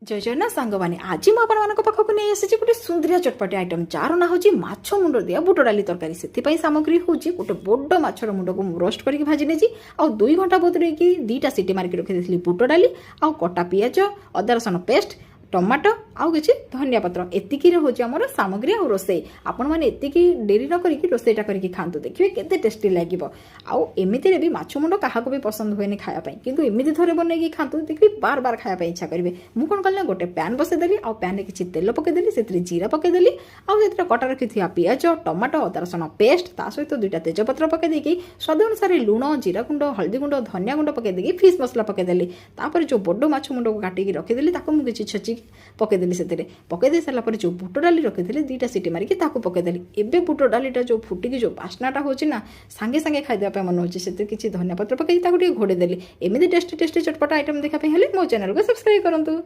जय जगन्नाथ सांगवानी आज मु आपण पाखक नहीं आसी गोटे सुंदरिया चटपटी आइटम जार ना हूँ माछ मुंड दिया बुट डाली तरकारी से सामग्री हूँ गोटे बड़ माछर मुंड को रोस्ट करके भाजी नहीं आ 2 घंटा बदल दुईटा सीटी मारिक रखी बुट डाली आ कटा पियाज अदा रसुण पेस्ट टमाटो आउ किसी धनिया पत्र एतिकी हूँ आम सामग्री आ रोसई आपण मैंने एतिकी डेरी न करी रोसईटा करके खातु देखिए केते टेस्टी लगे आउ एमती भी माछ मुंड क्या भी पसंद हुए खायापी कितु एमती थे बनई खातु देखिए बार बार खायापी इच्छा करेंगे मुझे कौन कल गोटे पैन बसईदेली आ पैन किसी तेल पकईदेली से जीरा पकईदेली आउ कटा रखी पियाज टमाटो अदा रसुण पेस्ट ता सहित 2टा तेजपत्र पकईदेकी स्वाद अनुसार लुण जीरा गुंड हल्दी गुंड धनिया गुंड पकईदेकी फिश मसला पकईदेली जो बड़ माछ मुंड को काटिकी रखीदेली मुझे छेचिकी पकईदेली से पकईदे सारापर जो बुट डाली रखी 2टा सीटी मारिकी पकईदेली एवं बुट डालीटा जो फुटिकी जो बास्नाटा होची ना सांगे सांगे खाइदेवा मन होची से किसी धनिया पत्र पकई घोड़ेदेली एमती टेस्टी टेस्टी चटपटा आइटम देखा मो चैनल को सब्सक्राइब करंतु।